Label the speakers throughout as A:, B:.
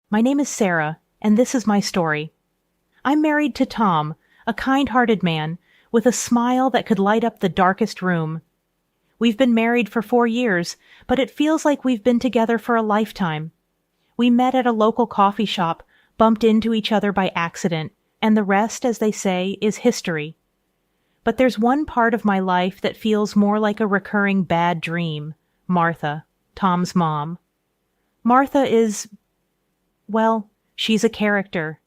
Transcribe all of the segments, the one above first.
A: My name is Sarah, and this is my story. I'm married to Tom, a kind-hearted man with a smile that could light up the darkest room. We've been married for 4 years, but it feels like we've been together for a lifetime. We met at a local coffee shop, bumped into each other by accident, and the rest, as they say, is history. But there's one part of my life that feels more like a recurring bad dream. Martha, Tom's mom. Martha is, well, she's a character.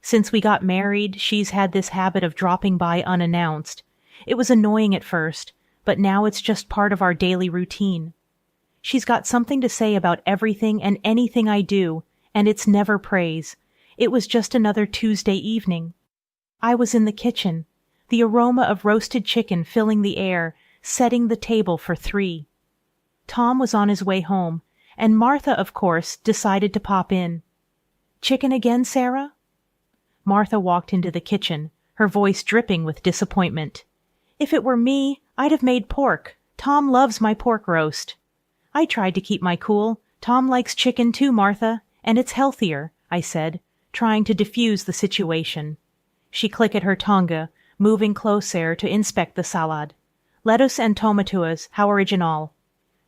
A: Since we got married, she's had this habit of dropping by unannounced. It was annoying at first, but now it's just part of our daily routine. She's got something to say about everything and anything I do, and it's never praise. It was just another Tuesday evening. I was in the kitchen, the aroma of roasted chicken filling the air, setting the table for 3. Tom was on his way home, and Martha, of course, decided to pop in. "Chicken again, Sarah?" Martha walked into the kitchen, her voice dripping with disappointment. "If it were me, I'd have made pork. Tom loves my pork roast." I tried to keep my cool. "Tom likes chicken too, Martha, and it's healthier," I said, trying to diffuse the situation. She clicked at her tongue, moving closer to inspect the salad. "Lettuce and tomatoes, how original."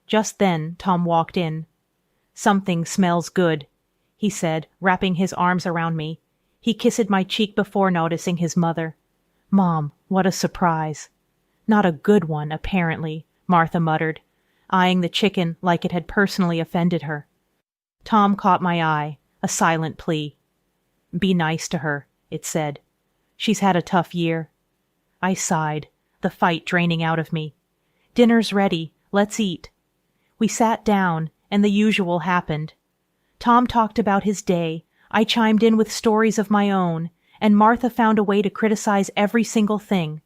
A: Just then, Tom walked in. "Something smells good," he said, wrapping his arms around me. He kissed my cheek before noticing his mother. "Mom, what a surprise." "Not a good one, apparently," Martha muttered, eyeing the chicken like it had personally offended her. Tom caught my eye, a silent plea. "Be nice to her," it said. "She's had a tough year." I sighed, the fight draining out of me. "Dinner's ready. Let's eat." We sat down, and the usual happened. Tom talked about his day, I chimed in with stories of my own, and Martha found a way to criticize every single thing.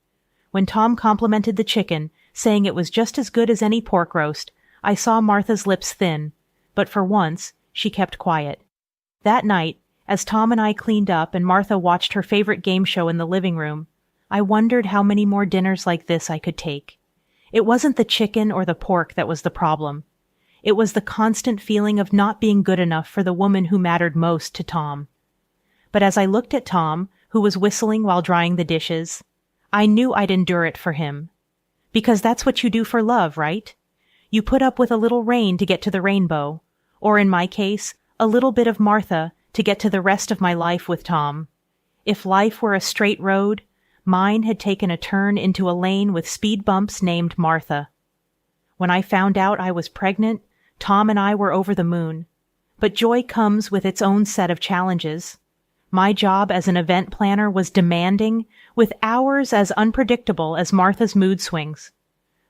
A: When Tom complimented the chicken, saying it was just as good as any pork roast, I saw Martha's lips thin, but for once, she kept quiet. That night, as Tom and I cleaned up and Martha watched her favorite game show in the living room, I wondered how many more dinners like this I could take. It wasn't the chicken or the pork that was the problem. It was the constant feeling of not being good enough for the woman who mattered most to Tom. But as I looked at Tom, who was whistling while drying the dishes, I knew I'd endure it for him. Because that's what you do for love, right? You put up with a little rain to get to the rainbow, or in my case, a little bit of Martha to get to the rest of my life with Tom. If life were a straight road, mine had taken a turn into a lane with speed bumps named Martha. When I found out I was pregnant, Tom and I were over the moon. But joy comes with its own set of challenges. My job as an event planner was demanding, with hours as unpredictable as Martha's mood swings.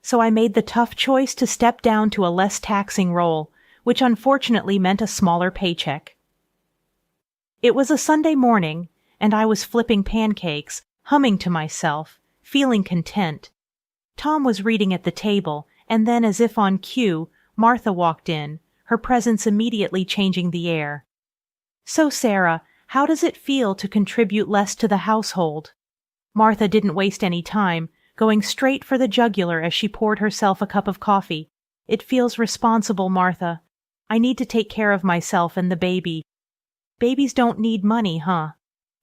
A: So I made the tough choice to step down to a less taxing role, which unfortunately meant a smaller paycheck. It was a Sunday morning, and I was flipping pancakes, humming to myself, feeling content. Tom was reading at the table, and then, as if on cue, Martha walked in, her presence immediately changing the air. "So, Sarah, how does it feel to contribute less to the household?" Martha didn't waste any time, going straight for the jugular as she poured herself a cup of coffee. "It feels responsible, Martha. I need to take care of myself and the baby." "Babies don't need money, huh?"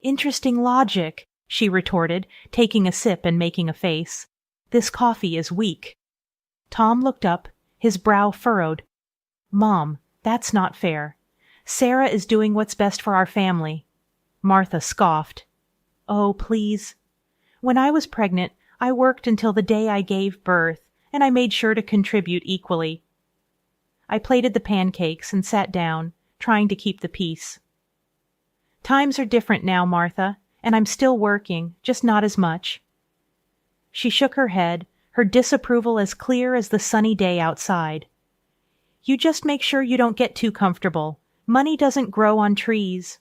A: "Interesting logic," she retorted, taking a sip and making a face. "This coffee is weak." Tom looked up, his brow furrowed. "Mom, that's not fair. Sarah is doing what's best for our family." Martha scoffed. "Oh, please. When I was pregnant, I worked until the day I gave birth, and I made sure to contribute equally." I plated the pancakes and sat down, trying to keep the peace. "Times are different now, Martha, and I'm still working, just not as much." She shook her head, her disapproval as clear as the sunny day outside. "You just make sure you don't get too comfortable. Money doesn't grow on trees."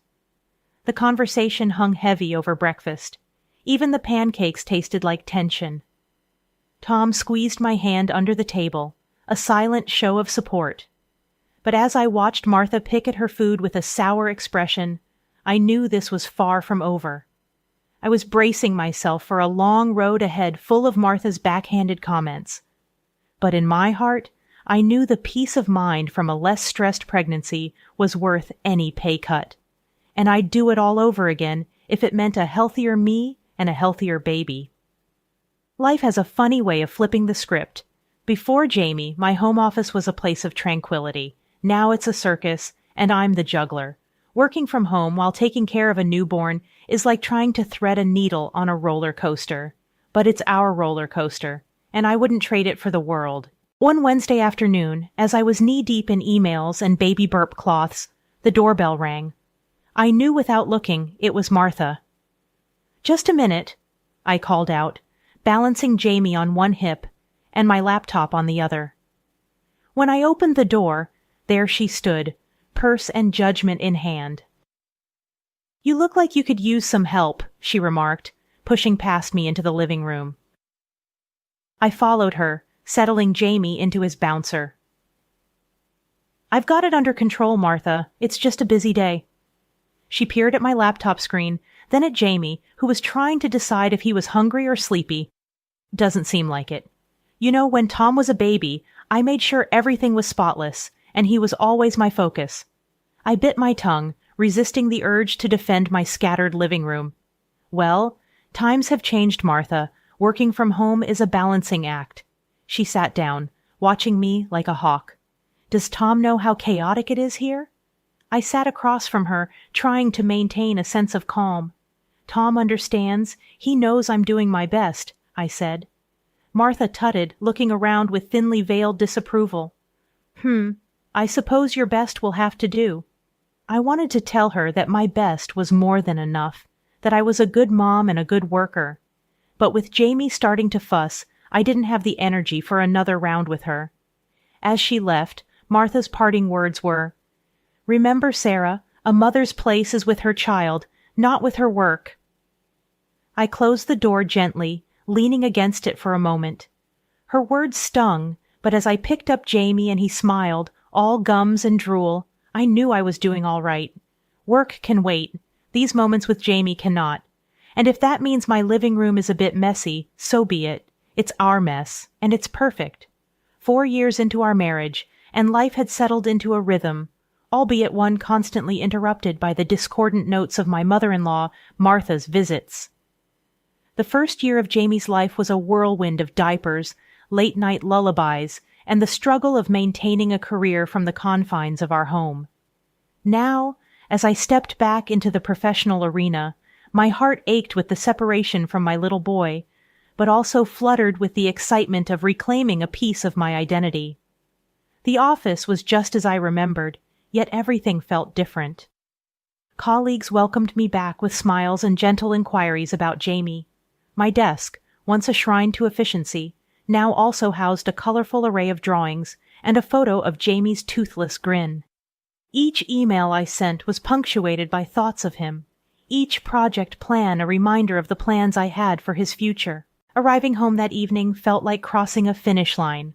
A: The conversation hung heavy over breakfast. Even the pancakes tasted like tension. Tom squeezed my hand under the table, a silent show of support. But as I watched Martha pick at her food with a sour expression, I knew this was far from over. I was bracing myself for a long road ahead full of Martha's backhanded comments. But in my heart, I knew the peace of mind from a less stressed pregnancy was worth any pay cut. And I'd do it all over again if it meant a healthier me and a healthier baby. Life has a funny way of flipping the script. Before Jamie, my home office was a place of tranquility. Now it's a circus, and I'm the juggler. Working from home while taking care of a newborn is like trying to thread a needle on a roller coaster. But it's our roller coaster, and I wouldn't trade it for the world. One Wednesday afternoon, as I was knee-deep in emails and baby burp cloths, the doorbell rang. I knew without looking it was Martha. "Just a minute," I called out, balancing Jamie on one hip and my laptop on the other. When I opened the door, there she stood, purse and judgment in hand. "You look like you could use some help," she remarked, pushing past me into the living room. I followed her, settling Jamie into his bouncer. "I've got it under control, Martha. It's just a busy day." She peered at my laptop screen, then at Jamie, who was trying to decide if he was hungry or sleepy. "Doesn't seem like it. You know, when Tom was a baby, I made sure everything was spotless, and he was always my focus." I bit my tongue, resisting the urge to defend my scattered living room. "Well, times have changed, Martha. Working from home is a balancing act." She sat down, watching me like a hawk. "Does Tom know how chaotic it is here?" I sat across from her, trying to maintain a sense of calm. "Tom understands. He knows I'm doing my best," I said. Martha tutted, looking around with thinly veiled disapproval. I suppose your best will have to do." I wanted to tell her that my best was more than enough, that I was a good mom and a good worker. But with Jamie starting to fuss, I didn't have the energy for another round with her. As she left, Martha's parting words were, "Remember, Sarah, a mother's place is with her child, not with her work." I closed the door gently, leaning against it for a moment. Her words stung, but as I picked up Jamie and he smiled, all gums and drool, I knew I was doing all right. Work can wait. These moments with Jamie cannot. And if that means my living room is a bit messy, so be it. It's our mess, and it's perfect. 4 years into our marriage, and life had settled into a rhythm, albeit one constantly interrupted by the discordant notes of my mother-in-law, Martha's visits. The first year of Jamie's life was a whirlwind of diapers, late-night lullabies, and the struggle of maintaining a career from the confines of our home. Now, as I stepped back into the professional arena, my heart ached with the separation from my little boy, but also fluttered with the excitement of reclaiming a piece of my identity. The office was just as I remembered, yet everything felt different. Colleagues welcomed me back with smiles and gentle inquiries about Jamie. My desk, once a shrine to efficiency, now also housed a colorful array of drawings and a photo of Jamie's toothless grin. Each email I sent was punctuated by thoughts of him, each project plan a reminder of the plans I had for his future. Arriving home that evening felt like crossing a finish line.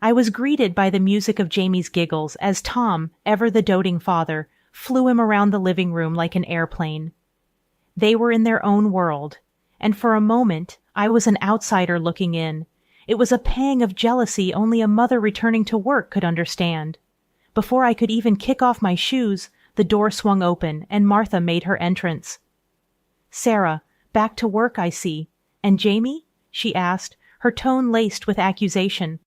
A: I was greeted by the music of Jamie's giggles as Tom, ever the doting father, flew him around the living room like an airplane. They were in their own world, and for a moment I was an outsider looking in. It was a pang of jealousy only a mother returning to work could understand. Before I could even kick off my shoes, the door swung open and Martha made her entrance. "Sarah, back to work, I see. And Jamie?" she asked, her tone laced with accusation.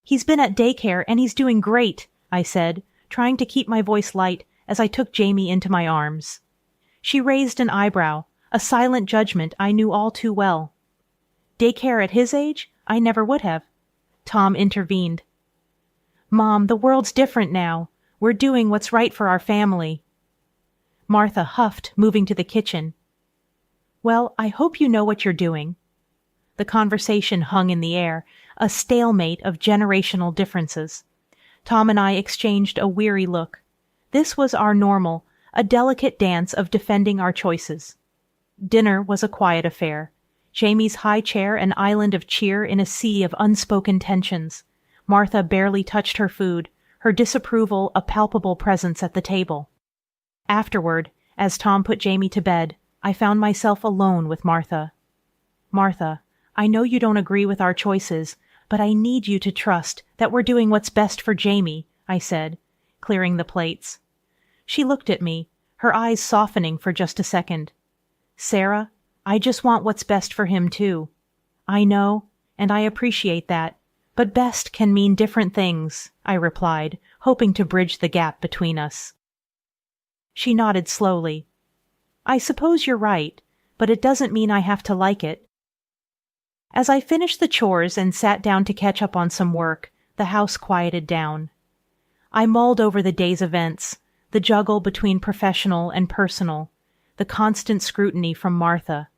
A: "He's been at daycare and he's doing great," I said, trying to keep my voice light as I took Jamie into my arms. She raised an eyebrow, a silent judgment I knew all too well. "Daycare at his age? I never would have." Tom intervened. "Mom, the world's different now. We're doing what's right for our family." Martha huffed, moving to the kitchen. "Well, I hope you know what you're doing." The conversation hung in the air, a stalemate of generational differences. Tom and I exchanged a weary look. This was our normal, a delicate dance of defending our choices. Dinner was a quiet affair. Jamie's high chair an island of cheer in a sea of unspoken tensions. Martha barely touched her food, her disapproval a palpable presence at the table. Afterward, as Tom put Jamie to bed, I found myself alone with Martha. "Martha, I know you don't agree with our choices, But I need you to trust that we're doing what's best for Jamie, I said, clearing the plates. She looked at me, her eyes softening for just a second. Sarah, I just want what's best for him too. I know, and I appreciate that, but best can mean different things, I replied, hoping to bridge the gap between us. She nodded slowly. I suppose you're right, but it doesn't mean I have to like it. As I finished the chores and sat down to catch up on some work, the house quieted down. I mulled over the day's events, the juggle between professional and personal, the constant scrutiny from Martha.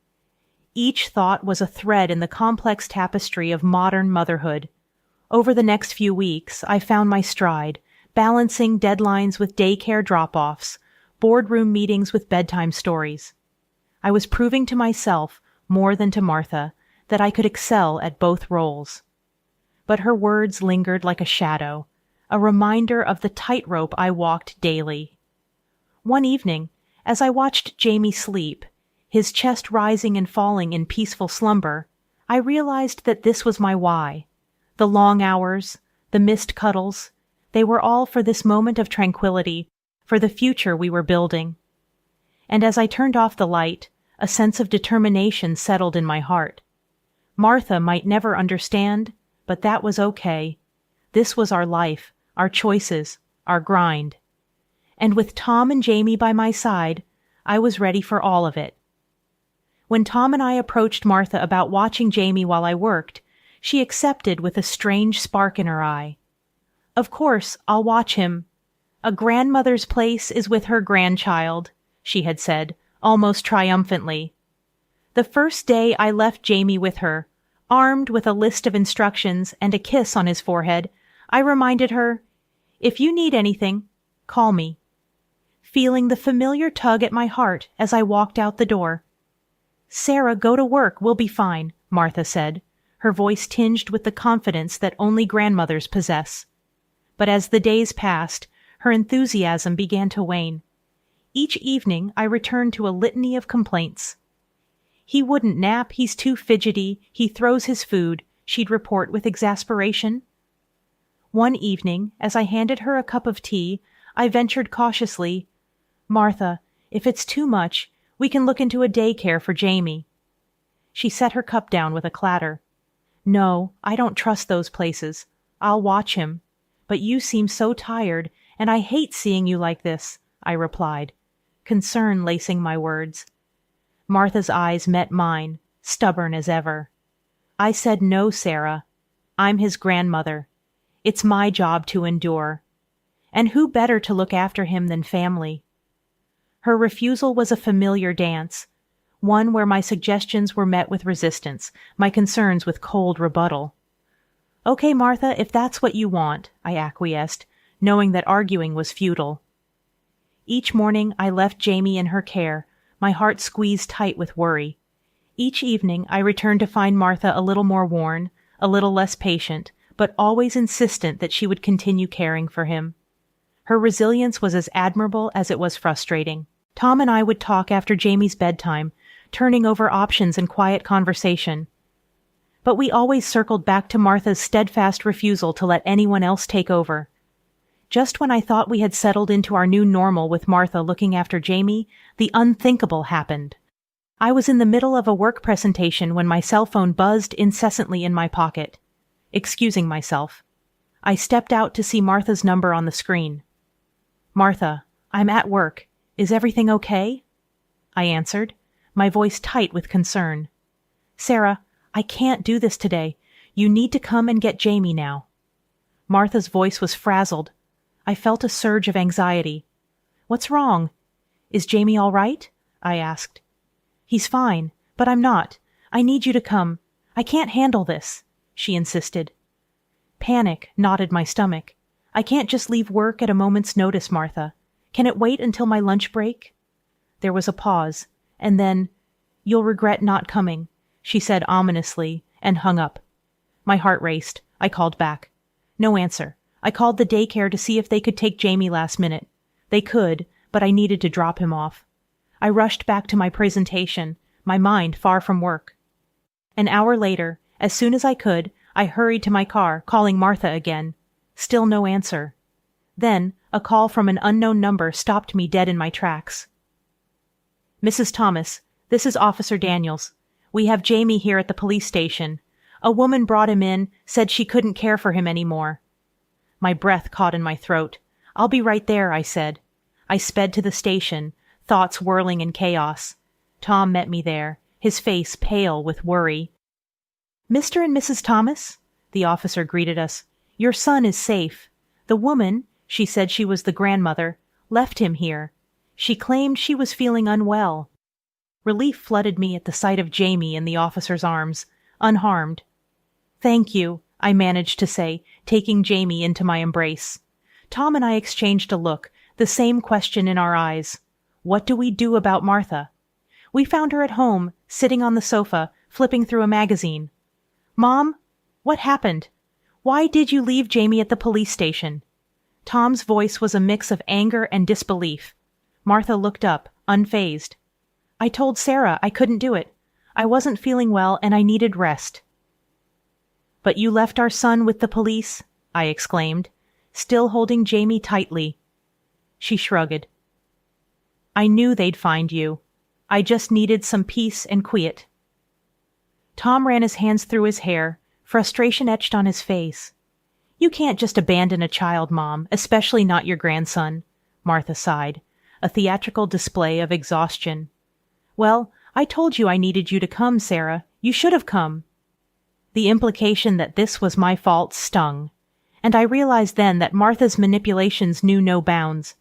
A: Each thought was a thread in the complex tapestry of modern motherhood. Over the next few weeks, I found my stride, balancing deadlines with daycare drop-offs, boardroom meetings with bedtime stories. I was proving to myself, more than to Martha, that I could excel at both roles. But her words lingered like a shadow, a reminder of the tightrope I walked daily. One evening, as I watched Jamie sleep, his chest rising and falling in peaceful slumber, I realized that this was my why. The long hours, the missed cuddles, they were all for this moment of tranquility, for the future we were building. And as I turned off the light, a sense of determination settled in my heart. Martha might never understand, but that was okay. This was our life, our choices, our grind. And with Tom and Jamie by my side, I was ready for all of it. When Tom and I approached Martha about watching Jamie while I worked, she accepted with a strange spark in her eye. Of course, I'll watch him. A grandmother's place is with her grandchild, she had said, almost triumphantly. The first day I left Jamie with her, armed with a list of instructions and a kiss on his forehead, I reminded her, "If you need anything, call me," feeling the familiar tug at my heart as I walked out the door. "Sarah, go to work, we'll be fine," Martha said, her voice tinged with the confidence that only grandmothers possess. But as the days passed, her enthusiasm began to wane. Each evening I returned to a litany of complaints. "He wouldn't nap, he's too fidgety, he throws his food," she'd report with exasperation. One evening, as I handed her a cup of tea, I ventured cautiously, "Martha, if it's too much, we can look into a daycare for Jamie." She set her cup down with a clatter. "No, I don't trust those places. I'll watch him. But you seem so tired, and I hate seeing you like this," I replied, concern lacing my words. Martha's eyes met mine, stubborn as ever. I said, "No, Sarah. I'm his grandmother. It's my job to endure. And who better to look after him than family?" Her refusal was a familiar dance, one where my suggestions were met with resistance, my concerns with cold rebuttal. "Okay, Martha, if that's what you want," I acquiesced, knowing that arguing was futile. Each morning I left Jamie in her care, my heart squeezed tight with worry. Each evening I returned to find Martha a little more worn, a little less patient, but always insistent that she would continue caring for him. Her resilience was as admirable as it was frustrating. Tom and I would talk after Jamie's bedtime, turning over options in quiet conversation. But we always circled back to Martha's steadfast refusal to let anyone else take over. Just when I thought we had settled into our new normal with Martha looking after Jamie, the unthinkable happened. I was in the middle of a work presentation when my cell phone buzzed incessantly in my pocket. Excusing myself, I stepped out to see Martha's number on the screen. "Martha, I'm at work. Is everything okay?" I answered, my voice tight with concern. "Sarah, I can't do this today. You need to come and get Jamie now." Martha's voice was frazzled. I felt a surge of anxiety. "What's wrong? Is Jamie all right?" I asked. "He's fine, but I'm not. I need you to come. I can't handle this," she insisted. Panic knotted my stomach. "I can't just leave work at a moment's notice, Martha. Can it wait until my lunch break?" There was a pause, and then, "You'll regret not coming," she said ominously, and hung up. My heart raced. I called back. No answer. I called the daycare to see if they could take Jamie last minute. They could, but I needed to drop him off. I rushed back to my presentation, my mind far from work. An hour later, as soon as I could, I hurried to my car, calling Martha again. Still no answer. Then, a call from an unknown number stopped me dead in my tracks. "Mrs. Thomas, this is Officer Daniels. We have Jamie here at the police station. A woman brought him in, said she couldn't care for him anymore." My breath caught in my throat. "I'll be right there," I said. I sped to the station, thoughts whirling in chaos. Tom met me there, his face pale with worry. "Mr. and Mrs. Thomas?" The officer greeted us. "Your son is safe. The woman," she said she was the grandmother, "left him here. She claimed she was feeling unwell." Relief flooded me at the sight of Jamie in the officer's arms, unharmed. "Thank you," I managed to say, taking Jamie into my embrace. Tom and I exchanged a look, the same question in our eyes. What do we do about Martha? We found her at home, sitting on the sofa, flipping through a magazine. "Mom, what happened? Why did you leave Jamie at the police station?" Tom's voice was a mix of anger and disbelief. Martha looked up, unfazed. "I told Sarah I couldn't do it. I wasn't feeling well and I needed rest." "But you left our son with the police?" I exclaimed, still holding Jamie tightly. She shrugged. "I knew they'd find you. I just needed some peace and quiet." Tom ran his hands through his hair, frustration etched on his face. "You can't just abandon a child, Mom, especially not your grandson," Martha sighed, a theatrical display of exhaustion. "Well, I told you I needed you to come, Sarah. You should have come." The implication that this was my fault stung, and I realized then that Martha's manipulations knew no bounds.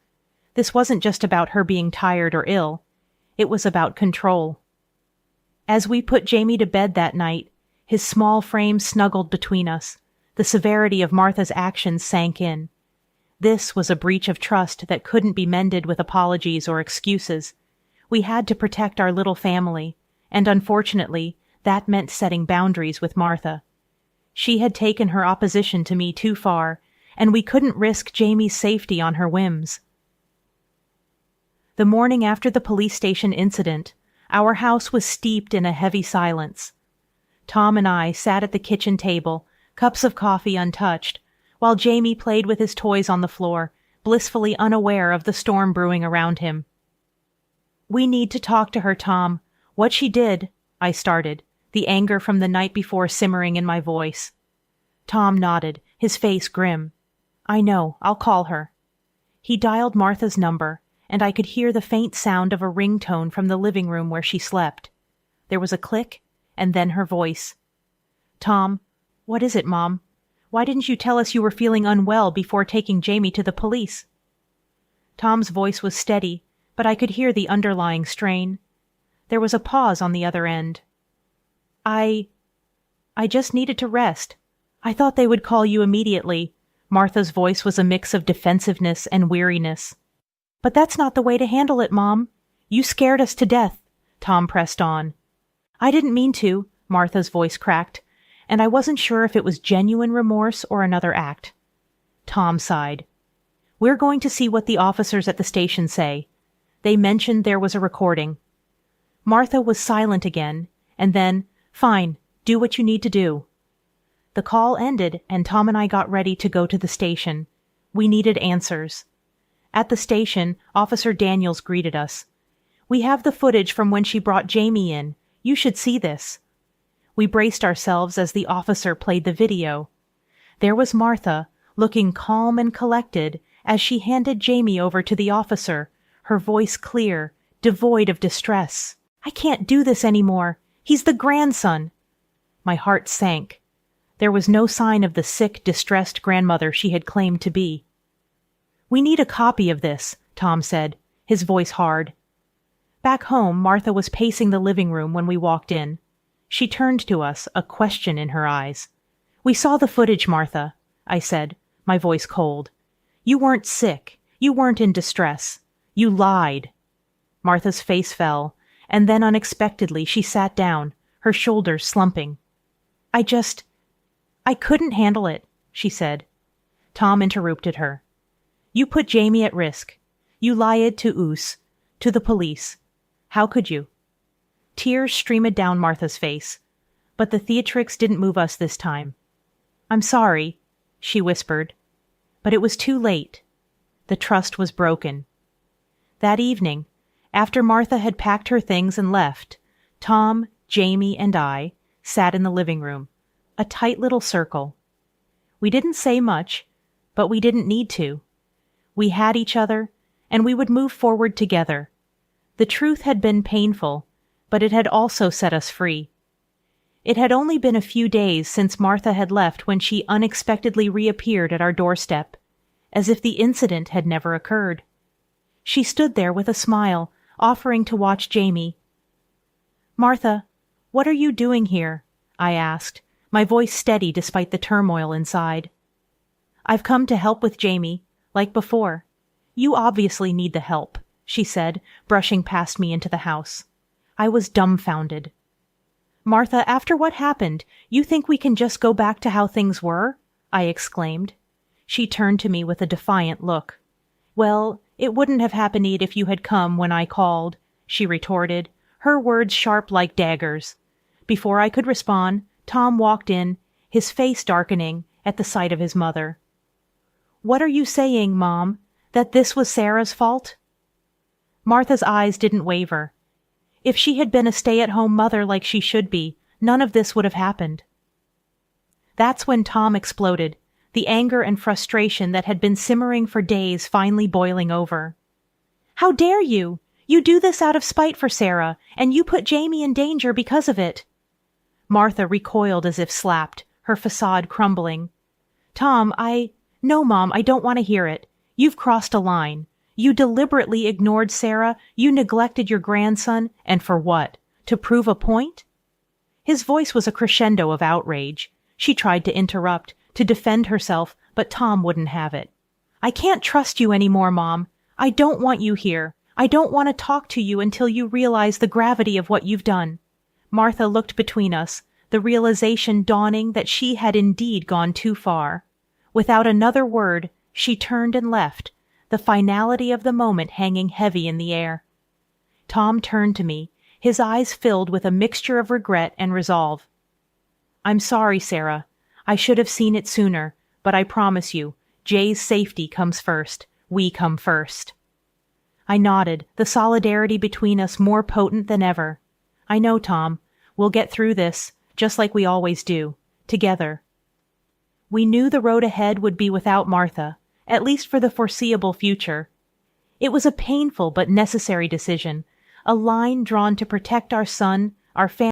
A: This wasn't just about her being tired or ill. It was about control. As we put Jamie to bed that night, his small frame snuggled between us. The severity of Martha's actions sank in. This was a breach of trust that couldn't be mended with apologies or excuses. We had to protect our little family, and unfortunately, that meant setting boundaries with Martha. She had taken her opposition to me too far, and we couldn't risk Jamie's safety on her whims. The morning after the police station incident, our house was steeped in a heavy silence. Tom and I sat at the kitchen table, cups of coffee untouched, while Jamie played with his toys on the floor, blissfully unaware of the storm brewing around him. "We need to talk to her, Tom. What she did," I started, the anger from the night before simmering in my voice. Tom nodded, his face grim. "I know, I'll call her." He dialed Martha's number, and I could hear the faint sound of a ringtone from the living room where she slept. There was a click, and then her voice. "Tom, what is it, Mom? Why didn't you tell us you were feeling unwell before taking Jamie to the police?" Tom's voice was steady, but I could hear the underlying strain. There was a pause on the other end. I just needed to rest. I thought they would call you immediately." Martha's voice was a mix of defensiveness and weariness. "But that's not the way to handle it, Mom. You scared us to death," Tom pressed on. "I didn't mean to," Martha's voice cracked, and I wasn't sure if it was genuine remorse or another act. Tom sighed. "We're going to see what the officers at the station say. They mentioned there was a recording." Martha was silent again, and then, "Fine, do what you need to do." The call ended, and Tom and I got ready to go to the station. We needed answers. At the station, Officer Daniels greeted us. "We have the footage from when she brought Jamie in. You should see this." We braced ourselves as the officer played the video. There was Martha, looking calm and collected, as she handed Jamie over to the officer, her voice clear, devoid of distress. "I can't do this anymore. He's the grandson." My heart sank. There was no sign of the sick, distressed grandmother she had claimed to be. "We need a copy of this," Tom said, his voice hard. Back home, Martha was pacing the living room when we walked in. She turned to us, a question in her eyes. "We saw the footage, Martha," I said, my voice cold. "You weren't sick. You weren't in distress. You lied." Martha's face fell, and then unexpectedly she sat down, her shoulders slumping. I couldn't handle it," she said. Tom interrupted her. "You put Jamie at risk. You lied to us, to the police. How could you?" Tears streamed down Martha's face, but the theatrics didn't move us this time. "I'm sorry," she whispered. But it was too late. The trust was broken. That evening, after Martha had packed her things and left, Tom, Jamie, and I sat in the living room, a tight little circle. We didn't say much, but we didn't need to. We had each other, and we would move forward together. The truth had been painful, but it had also set us free. It had only been a few days since Martha had left when she unexpectedly reappeared at our doorstep, as if the incident had never occurred. She stood there with a smile, offering to watch Jamie. "Martha, what are you doing here?" I asked, my voice steady despite the turmoil inside. "I've come to help with Jamie, like before. You obviously need the help," she said, brushing past me into the house. I was dumbfounded. "Martha, after what happened, you think we can just go back to how things were?" I exclaimed. She turned to me with a defiant look. "Well, it wouldn't have happened if you had come when I called," she retorted, her words sharp like daggers. Before I could respond, Tom walked in, his face darkening at the sight of his mother. "What are you saying, Mom? That this was Sarah's fault?" Martha's eyes didn't waver. If she had been a stay-at-home mother like she should be, none of this would have happened. That's when Tom exploded, the anger and frustration that had been simmering for days finally boiling over. "How dare you! You do this out of spite for Sarah, and you put Jamie in danger because of it." Martha recoiled as if slapped, her facade crumbling. "Tom, No, Mom, I don't want to hear it. You've crossed a line. You deliberately ignored Sarah, you neglected your grandson, and for what? To prove a point?" His voice was a crescendo of outrage. She tried to interrupt, to defend herself, but Tom wouldn't have it. "I can't trust you anymore, Mom. I don't want you here. I don't want to talk to you until you realize the gravity of what you've done." Martha looked between us, the realization dawning that she had indeed gone too far. Without another word, she turned and left, the finality of the moment hanging heavy in the air. Tom turned to me, his eyes filled with a mixture of regret and resolve. "I'm sorry, Sarah. I should have seen it sooner, but I promise you, Jay's safety comes first. We come first." I nodded, the solidarity between us more potent than ever. "I know, Tom. We'll get through this, just like we always do, together." We knew the road ahead would be without Martha, at least for the foreseeable future. It was a painful but necessary decision, a line drawn to protect our son, our family,